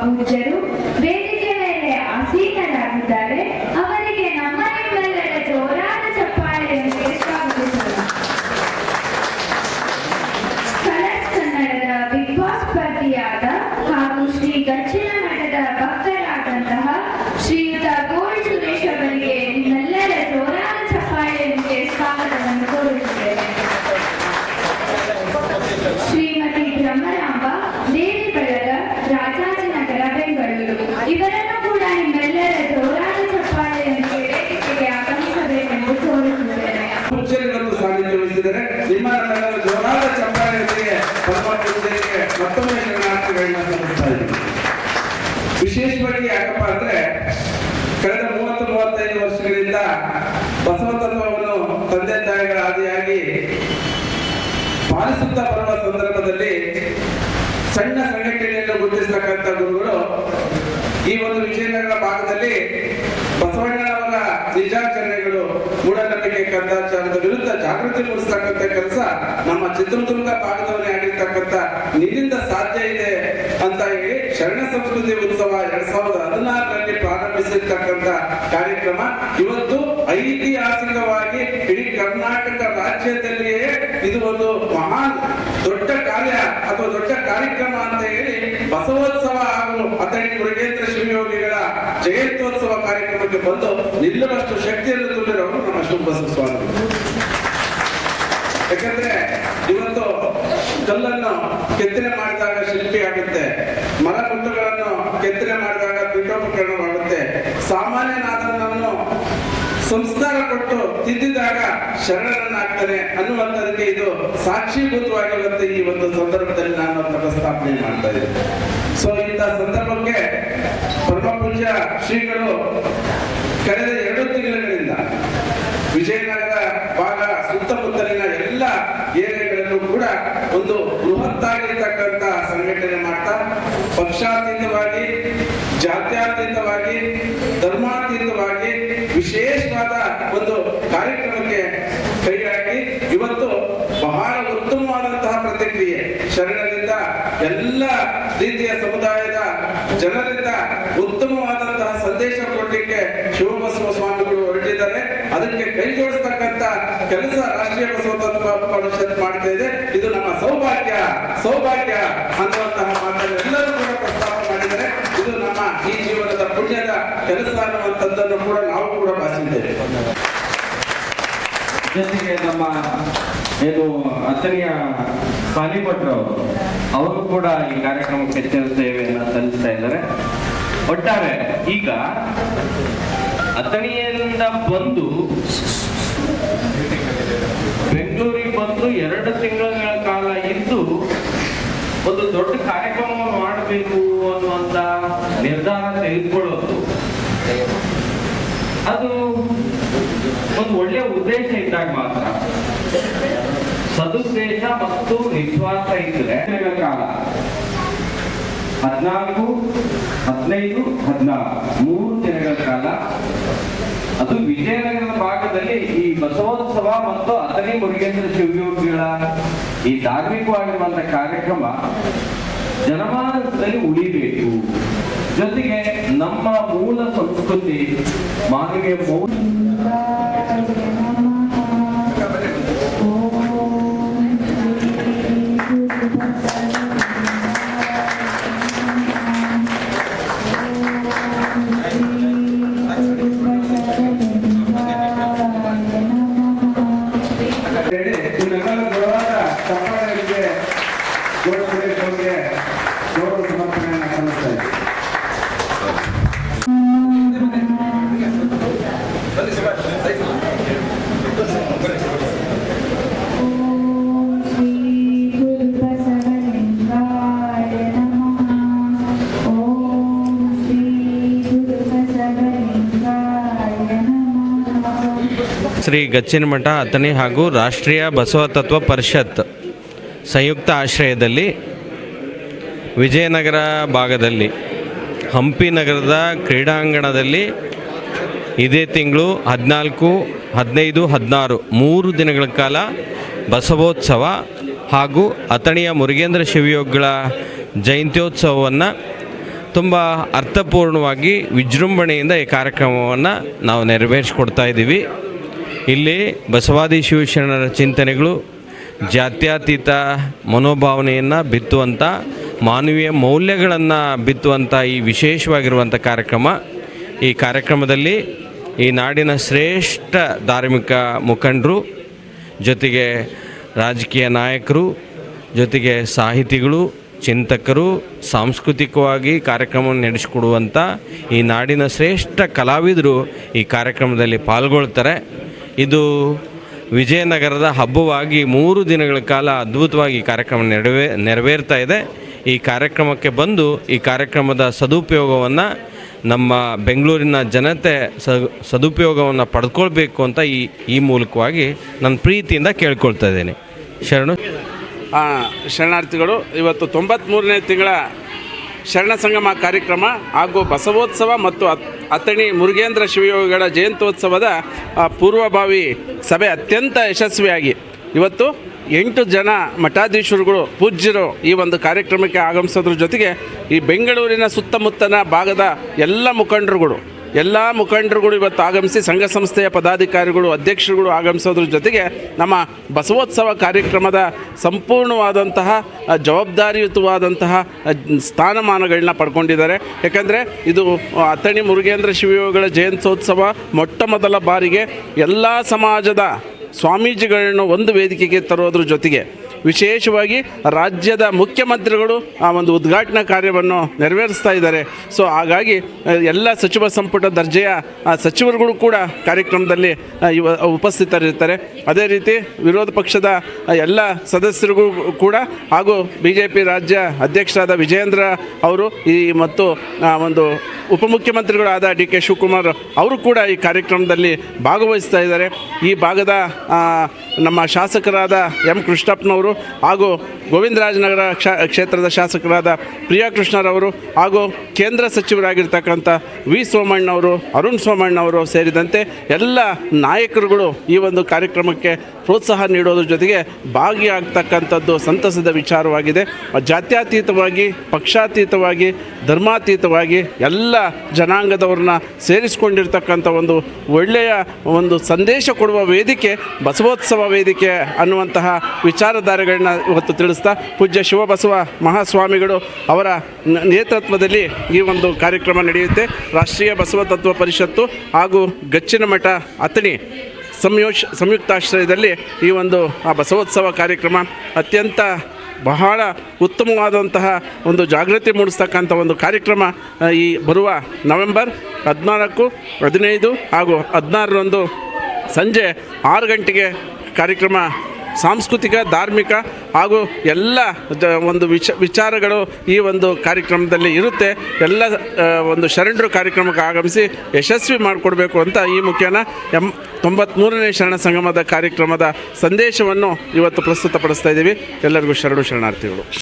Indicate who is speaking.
Speaker 1: ಪೂಜ್ಯರು ವೇದಿಕೆ ಮೇಲೆ ಆಸೀನರಾಗಿದ್ದಾರೆ. ಅವರಿಗೆ ನಮ್ಮ ನಿಮ್ಮೆಲ್ಲರ ಜೋರಾದ ಚಪ್ಪಾಳೆಯೊಂದಿಗೆ ಸ್ವಾಗತಿಸೋಣ. ಕಲರ್ಸ್ ಕನ್ನಡದ ಬಿಗ್ ಬಾಸ್ ಸ್ಪರ್ಧಿಯಾದ ಹಾಗೂ ಶ್ರೀ ದಕ್ಷಿಣ ಮಠದ ಭಕ್ತರಾದಂತಹ ಶ್ರೀಯುತ ಗೋಲ್ಡ್ ಸುರೇಶ್ ಅವರಿಗೆ ನಿಮ್ಮೆಲ್ಲರ ಜೋರಾದ ಚಪ್ಪಾಳೆಯೊಂದಿಗೆ ಸ್ವಾಗತವನ್ನು ಕೋರುತ್ತೇವೆ. ಶ್ರೀಮತಿ ಬ್ರಹ್ಮರಾಂಬ ದೇವಿ ಬಳಗ, ರಾಜಾಜಿನಗರ, ಬೆಂಗಳೂರು ಇವರನ್ನು ಕೂಡ ನಿಮ್ಮೆಲ್ಲರ ಜೋರಾದ ಚಪ್ಪಾಳೆಯೊಂದಿಗೆ ವೇದಿಕೆಗೆ ಆಗಮಿಸಬೇಕೆಂದು ಕೋರುತ್ತಿದ್ದೇನೆ.
Speaker 2: ಸಾನ್ನಿಧ್ಯ ವಹಿಸಿದರೆ ನಿಮ್ಮೆಲ್ಲರ ಜೋರಾದ ಚಪ್ಪಾಳೆಯೊಂದಿಗೆ ಪರಮಾತ್ಮನಿಗೆ ಮತ್ತೊಮ್ಮೆ ಶರಣಾರ್ಥಿಗಳನ್ನ ಸಲ್ಲಿಸ್ತಾ ಇದ್ದೀವಿ. ವಿಶೇಷವಾಗಿ ಯಾಕಪ್ಪ ಅಂದ್ರೆ ಕಳೆದ 30-35 ವರ್ಷಗಳಿಂದ ಬಸವ ತತ್ವವನ್ನು ತಂದೆ ತಾಯಿಗಳ ಆದಿಯಾಗಿ ಪಾಲಿಸುತ್ತಾ ಬರುವ ಸಂದರ್ಭದಲ್ಲಿ ಸಣ್ಣ ಸಂಘಟನೆಯನ್ನು ಗುರುತಿಸತಕ್ಕಂಥ ಗುರುಗಳು ಈ ಒಂದು ವಿಜಯನಗರ ಭಾಗದಲ್ಲಿ ಬಸವಣ್ಣನವರ ನಿಜಾಚರಣೆಗಳು, ಮೂಢನಂಬಿಕೆ, ಕಂದಾಚಾರದ ವಿರುದ್ಧ ಜಾಗೃತಿ ಮೂಡಿಸತಕ್ಕಂಥ ಕೆಲಸ ನಮ್ಮ ಚಿತ್ರದುರ್ಗ ಭಾಗದವನೇ ಆಗಿರ್ತಕ್ಕಂಥ ನಿನ್ನಿಂದ ಸಾಧ್ಯ ಇದೆ ಅಂತ ಹೇಳಿ ಶರಣ ಸಂಸ್ಕೃತಿ ಉತ್ಸವ 2016ರಲ್ಲಿ ಪ್ರಾರಂಭಿಸಿರ್ತಕ್ಕಂಥ ಕಾರ್ಯಕ್ರಮ ಇವತ್ತು ಐತಿಹಾಸಿಕವಾಗಿ ಇಡೀ ಕರ್ನಾಟಕ ರಾಜ್ಯದಲ್ಲಿಯೇ ಇದು ಒಂದು ಮಹಾನ್ ದೊಡ್ಡ ಕಾರ್ಯ ಅಥವಾ ದೊಡ್ಡ ಕಾರ್ಯಕ್ರಮ ಅಂತ ಹೇಳಿ ಬಸವೋತ್ಸವ ಹಾಗೂ ಅಥಣಿ ಮುರುಗೇಂದ್ರ ಶಿವಯೋಗಿಗಳ ಜಯಂತ್ಯೋತ್ಸವ ಕಾರ್ಯಕ್ರಮಕ್ಕೆ ಬಂದು ನಿಲ್ಲುವಷ್ಟು ಶಕ್ತಿಯನ್ನು ತುಂಬಿರೋರು ನಮ್ಮ ಶಿವಬಸವ ಸ್ವಾಮಿಗಳು. ಯಾಕಂದ್ರೆ ಇವತ್ತು ಕಲ್ಲನ್ನು ಕೆತ್ತನೆ ಮಾಡಿದಾಗ ಶಿಲ್ಪಿ ಆಗುತ್ತೆ, ಮರಮುಟ್ಟುಗಳನ್ನು ಕೆತ್ತನೆ ಮಾಡಿದಾಗ ಪೀಠೋಪಕರಣವಾಗುತ್ತೆ, ಸಾಮಾನ್ಯನಾದನನ್ನು ಸಂಸ್ಕಾರ ಕೊಟ್ಟು ತಿದ್ದಿದಾಗ ಶರಣರನ್ನಾಗ್ತಾನೆ ಅನ್ನುವಂಥದಕ್ಕೆ ಇದು ಸಾಕ್ಷೀಭೂತವಾಗಿರುತ್ತೆ. ಈ ಒಂದು ಸಂದರ್ಭದಲ್ಲಿ ನಾನು ಪ್ರಸ್ತಾಪನೆ ಮಾಡ್ತಾ ಇದ್ದೀನಿ. ಸೊ ಇಂಥ ಸಂದರ್ಭಕ್ಕೆ ಪರಮ ಪೂಜ್ಯ ಶ್ರೀಗಳು ಕಳೆದ 2 ತಿಂಗಳುಗಳಿಂದ ವಿಜಯನಗರ ಭಾಗ ಸುತ್ತಮುತ್ತಲಿನ ಎಲ್ಲ ಏರಿಯಾಗಳಲ್ಲೂ ಕೂಡ ಒಂದು ಬೃಹತ್ತಾಗಿರ್ತಕ್ಕಂಥ ಸಂಘಟನೆ ಮಾಡ್ತಾ ಪಕ್ಷಾತೀತವಾಗಿ, ಜಾತ್ಯಾತೀತವಾಗಿ, ಧರ್ಮಾತೀತವಾಗಿ ವಿಶೇಷವಾದ ಒಂದು ಕಾರ್ಯಕ್ರಮಕ್ಕೆ ಕೈ ಹಾಕಿ ಇವತ್ತು ಬಹಳ ಉತ್ತಮವಾದಂತಹ ಪ್ರತಿಕ್ರಿಯೆ ಶರಣರಿಂದ ಎಲ್ಲ ರೀತಿಯ ಸಮುದಾಯದ ಜನರಿಂದ ಉತ್ತಮವಾದಂತಹ ಸಂದೇಶ ಕೊಡಲಿಕ್ಕೆ ಶಿವಬಸವ ಸ್ವಾಮಿಗಳು ಹೊರಟಿದ್ದಾರೆ. ಅದಕ್ಕೆ ಕೈ ಜೋಡಿಸ್ತಕ್ಕಂಥ ಕೆಲಸ ರಾಷ್ಟ್ರೀಯ ಬಸವ ತತ್ವ ಪರಿಷತ್ ಮಾಡ್ತಾ ಇದೆ. ಇದು ನಮ್ಮ ಸೌಭಾಗ್ಯ ಅನ್ನುವಂತಹ ಮಾತನ್ನು ಎಲ್ಲರೂ ಕೂಡ ಪ್ರಸ್ತಾಪ ಮಾಡಿದರೆ ಇದು ನಮ್ಮ ಈ ಜೀವನದ ಪುಣ್ಯದ ಕೆಲಸ ಅನ್ನುವಂಥದ್ದನ್ನು ಕೂಡ ನಾವು ಕೂಡ ಭಾಷಿದ್ದೇವೆ.
Speaker 3: ಜೊತೆಗೆ ನಮ್ಮ ಏನು ಅಥಣಿಯ ಪಾಲಿಭಟ್ರು ಅವರು ಕೂಡ ಈ ಕಾರ್ಯಕ್ರಮಕ್ಕೆ ಹೆಚ್ಚಿನ ಸೇವೆಯನ್ನು ಸಲ್ಲಿಸ್ತಾ ಇದ್ದಾರೆ. ಒಟ್ಟಾರೆ ಈಗ ಅಥಣಿಯಿಂದ ಬಂದು ಬೆಂಗಳೂರಿಗೆ ಬಂದು 2 ತಿಂಗಳ ಕಾಲ ಇದ್ದು ಒಂದು ದೊಡ್ಡ ಕಾರ್ಯಕ್ರಮವನ್ನು ಮಾಡಬೇಕು ಅನ್ನುವಂತ ನಿರ್ಧಾರ ತೆಗೆದುಕೊಳ್ಳೋದು ಅದು ಒಂದು ಒಳ್ಳೆಯ ಉದ್ದೇಶ ಇದ್ದಾಗ ಮಾತ್ರ. ಸದುದ್ದೇಶ ಮತ್ತು ನಿಸ್ವಾರ್ಥ ಇದ್ದರೆ ಕಾಲ 14, 15, 16 3 ದಿನಗಳ ಕಾಲ ಅದು ವಿಜಯನಗರದ ಭಾಗದಲ್ಲಿ ಈ ಬಸವೋತ್ಸವ ಮತ್ತು ಅಥಣಿ ಮುರುಗೇಂದ್ರ ಶಿವಯೋಗಿಗಳ ಈ ಧಾರ್ಮಿಕವಾಗಿರುವಂತಹ ಕಾರ್ಯಕ್ರಮ ಜನಮಾನಸದಲ್ಲಿ ಉಳಿಬೇಕು. ಜೊತೆಗೆ ನಮ್ಮ ಮೂಲ ಸಂಸ್ಕೃತಿ ಮಾನವೀಯ
Speaker 2: ಬನ್ನಿ
Speaker 4: ಶ್ರೀ ಗಚ್ಚಿನಮಠ ಅಥಣಿ ಹಾಗೂ ರಾಷ್ಟ್ರೀಯ ಬಸವ ತತ್ವ ಪರಿಷತ್ ಸಂಯುಕ್ತ ಆಶ್ರಯದಲ್ಲಿ ವಿಜಯನಗರ ಭಾಗದಲ್ಲಿ ಹಂಪಿ ನಗರದ ಕ್ರೀಡಾಂಗಣದಲ್ಲಿ ಇದೇ ತಿಂಗಳು 14, 15, 16 3 ದಿನಗಳ ಕಾಲ ಬಸವೋತ್ಸವ ಹಾಗೂ ಅಥಣಿಯ ಮುರುಗೇಂದ್ರ ಶಿವಯೋಗಿಗಳ ಜಯಂತ್ಯೋತ್ಸವವನ್ನು ತುಂಬ ಅರ್ಥಪೂರ್ಣವಾಗಿ ವಿಜೃಂಭಣೆಯಿಂದ ಈ ಕಾರ್ಯಕ್ರಮವನ್ನು ನಾವು ನೆರವೇರಿಸ್ಕೊಡ್ತಾ ಇದ್ದೀವಿ. ಇಲ್ಲಿ ಬಸವಾದಿ ಶಿವಶರಣರ ಚಿಂತನೆಗಳು, ಜಾತ್ಯತೀತ ಮನೋಭಾವನೆಯನ್ನು ಬಿತ್ತುವಂಥ, ಮಾನವೀಯ ಮೌಲ್ಯಗಳನ್ನು ಬಿತ್ತುವಂಥ ಈ ವಿಶೇಷವಾಗಿರುವಂಥ ಕಾರ್ಯಕ್ರಮ. ಈ ಕಾರ್ಯಕ್ರಮದಲ್ಲಿ ಈ ನಾಡಿನ ಶ್ರೇಷ್ಠ ಧಾರ್ಮಿಕ ಮುಖಂಡರು, ಜೊತೆಗೆ ರಾಜಕೀಯ ನಾಯಕರು, ಜೊತೆಗೆ ಸಾಹಿತಿಗಳು, ಚಿಂತಕರು, ಸಾಂಸ್ಕೃತಿಕವಾಗಿ ಕಾರ್ಯಕ್ರಮವನ್ನು ನಡೆಸಿಕೊಡುವಂಥ ಈ ನಾಡಿನ ಶ್ರೇಷ್ಠ ಕಲಾವಿದರು ಈ ಕಾರ್ಯಕ್ರಮದಲ್ಲಿ ಪಾಲ್ಗೊಳ್ತಾರೆ. ಇದು ವಿಜಯನಗರದ ಹಬ್ಬವಾಗಿ 3 ದಿನಗಳ ಕಾಲ ಅದ್ಭುತವಾಗಿ ಕಾರ್ಯಕ್ರಮ ನೆರವೇರ್ತಾ ಇದೆ. ಈ ಕಾರ್ಯಕ್ರಮಕ್ಕೆ ಬಂದು ಈ ಕಾರ್ಯಕ್ರಮದ ಸದುಪಯೋಗವನ್ನು ನಮ್ಮ ಬೆಂಗಳೂರಿನ ಜನತೆ ಸದುಪಯೋಗವನ್ನು ಪಡ್ಕೊಳ್ಬೇಕು ಅಂತ ಈ ಮೂಲಕವಾಗಿ ನನ್ನ ಪ್ರೀತಿಯಿಂದ ಕೇಳ್ಕೊಳ್ತಾ ಇದ್ದೇನೆ. ಶರಣು.
Speaker 2: ಶರಣಾರ್ಥಿಗಳು, ಇವತ್ತು 93ನೇ ತಿಂಗಳ ಶರಣ ಸಂಗಮ ಕಾರ್ಯಕ್ರಮ ಹಾಗೂ ಬಸವೋತ್ಸವ ಮತ್ತು ಅಥಣಿ ಮುರುಗೇಂದ್ರ ಶಿವಯೋಗಿಗಳ ಜಯಂತ್ಯೋತ್ಸವದ ಪೂರ್ವಭಾವಿ ಸಭೆ ಅತ್ಯಂತ ಯಶಸ್ವಿಯಾಗಿ ಇವತ್ತು 8 ಜನ ಮಠಾಧೀಶರುಗಳು, ಪೂಜ್ಯರು ಈ ಒಂದು ಕಾರ್ಯಕ್ರಮಕ್ಕೆ ಆಗಮಿಸೋದ್ರ ಜೊತೆಗೆ ಈ ಬೆಂಗಳೂರಿನ ಸುತ್ತಮುತ್ತಲ ಭಾಗದ ಎಲ್ಲ ಮುಖಂಡರುಗಳು ಇವತ್ತು ಆಗಮಿಸಿ ಸಂಘ ಸಂಸ್ಥೆಯ ಪದಾಧಿಕಾರಿಗಳು, ಅಧ್ಯಕ್ಷರುಗಳು ಆಗಮಿಸೋದ್ರ ಜೊತೆಗೆ ನಮ್ಮ ಬಸವೋತ್ಸವ ಕಾರ್ಯಕ್ರಮದ ಸಂಪೂರ್ಣವಾದಂತಹ ಜವಾಬ್ದಾರಿಯುತವಾದಂತಹ ಸ್ಥಾನಮಾನಗಳನ್ನ ಪಡ್ಕೊಂಡಿದ್ದಾರೆ. ಯಾಕಂದರೆ ಇದು ಅಥಣಿ ಮುರುಗೇಂದ್ರ ಶಿವಯೋಗಿಗಳ ಜಯಂತ್ಯೋತ್ಸವ ಮೊಟ್ಟ ಮೊದಲ ಬಾರಿಗೆ ಎಲ್ಲ ಸಮಾಜದ ಸ್ವಾಮೀಜಿಗಳನ್ನು ಒಂದು ವೇದಿಕೆಗೆ ತರೋದ್ರ ಜೊತೆಗೆ ವಿಶೇಷವಾಗಿ ರಾಜ್ಯದ ಮುಖ್ಯಮಂತ್ರಿಗಳು ಆ ಒಂದು ಉದ್ಘಾಟನಾ ಕಾರ್ಯವನ್ನು ನೆರವೇರಿಸ್ತಾ ಇದ್ದಾರೆ. ಸೊ ಹಾಗಾಗಿ ಎಲ್ಲ ಸಚಿವ ಸಂಪುಟ ದರ್ಜೆಯ ಸಚಿವರುಗಳು ಕೂಡ ಕಾರ್ಯಕ್ರಮದಲ್ಲಿ ಉಪಸ್ಥಿತರಿರ್ತಾರೆ. ಅದೇ ರೀತಿ ವಿರೋಧ ಪಕ್ಷದ ಎಲ್ಲ ಸದಸ್ಯರಿಗೂ ಕೂಡ ಹಾಗೂ BJP ರಾಜ್ಯ ಅಧ್ಯಕ್ಷರಾದ ವಿಜಯೇಂದ್ರ ಅವರು ಮತ್ತು ಒಂದು ಉಪಮುಖ್ಯಮಂತ್ರಿಗಳಾದ DK ಶಿವಕುಮಾರ್ ಅವರು ಕೂಡ ಈ ಕಾರ್ಯಕ್ರಮದಲ್ಲಿ ಭಾಗವಹಿಸ್ತಾ ಇದ್ದಾರೆ. ಈ ಭಾಗದ ನಮ್ಮ ಶಾಸಕರಾದ M ಕೃಷ್ಣಪ್ಪನವರು ಹಾಗೂ ಗೋವಿಂದರಾಜನಗರ ಕ್ಷೇತ್ರದ ಶಾಸಕರಾದ ಪ್ರಿಯಾ ಕೃಷ್ಣರವರು ಹಾಗೂ ಕೇಂದ್ರ ಸಚಿವರಾಗಿರ್ತಕ್ಕಂಥ V ಸೋಮಣ್ಣವರು, ಅರುಣ್ ಸೋಮಣ್ಣವರು ಸೇರಿದಂತೆ ಎಲ್ಲ ನಾಯಕರುಗಳು ಈ ಒಂದು ಕಾರ್ಯಕ್ರಮಕ್ಕೆ ಪ್ರೋತ್ಸಾಹ ನೀಡೋದ್ರ ಜೊತೆಗೆ ಭಾಗಿಯಾಗ್ತಕ್ಕಂಥದ್ದು ಸಂತಸದ ವಿಚಾರವಾಗಿದೆ. ಜಾತ್ಯತೀತವಾಗಿ, ಪಕ್ಷಾತೀತವಾಗಿ, ಧರ್ಮಾತೀತವಾಗಿ ಎಲ್ಲ ಜನಾಂಗದವ್ರನ್ನ ಸೇರಿಸಿಕೊಂಡಿರ್ತಕ್ಕಂಥ ಒಂದು ಒಳ್ಳೆಯ ಒಂದು ಸಂದೇಶ ಕೊಡುವ ವೇದಿಕೆ ಬಸವೋತ್ಸವ ವೇದಿಕೆ ಅನ್ನುವಂತಹ ವಿಚಾರಧಾರೆಗಳನ್ನ ಇವತ್ತು ತಿಳಿಸ್ತಾ ಪೂಜ್ಯ ಶಿವಬಸವ ಮಹಾಸ್ವಾಮಿಗಳು ಅವರ ನೇತೃತ್ವದಲ್ಲಿ ಈ ಒಂದು ಕಾರ್ಯಕ್ರಮ ನಡೆಯುತ್ತೆ. ರಾಷ್ಟ್ರೀಯ ಬಸವ ತತ್ವ ಪರಿಷತ್ತು ಹಾಗೂ ಗಚ್ಚಿನಮಠ ಅಥಣಿ ಸಂಯುಕ್ತಾಶ್ರಯದಲ್ಲಿ ಈ ಒಂದು ಬಸವೋತ್ಸವ ಕಾರ್ಯಕ್ರಮ ಅತ್ಯಂತ ಬಹಳ ಉತ್ತಮವಾದಂತಹ ಒಂದು ಜಾಗೃತಿ ಮೂಡಿಸ್ತಕ್ಕಂಥ ಒಂದು ಕಾರ್ಯಕ್ರಮ ಈ ಬರುವ ನವೆಂಬರ್ 14, 15 ಹಾಗೂ 16ರಂದು ಸಂಜೆ 6 ಗಂಟೆಗೆ ಕಾರ್ಯಕ್ರಮ ಸಾಂಸ್ಕೃತಿಕ, ಧಾರ್ಮಿಕ ಹಾಗೂ ಎಲ್ಲ ಒಂದು ವಿಚಾರಗಳು ಈ ಒಂದು ಕಾರ್ಯಕ್ರಮದಲ್ಲಿ ಇರುತ್ತೆ. ಎಲ್ಲ ಒಂದು ಶರಣರು ಕಾರ್ಯಕ್ರಮಕ್ಕೆ ಆಗಮಿಸಿ ಯಶಸ್ವಿ ಮಾಡಿಕೊಡ್ಬೇಕು ಅಂತ ಈ ಮುಖ್ಯನ 93ನೇ ಶರಣ ಸಂಗಮದ ಕಾರ್ಯಕ್ರಮದ ಸಂದೇಶವನ್ನು ಇವತ್ತು ಪ್ರಸ್ತುತಪಡಿಸ್ತಾ ಇದ್ದೀವಿ. ಎಲ್ಲರಿಗೂ ಶರಣಾರ್ಥಿಗಳು.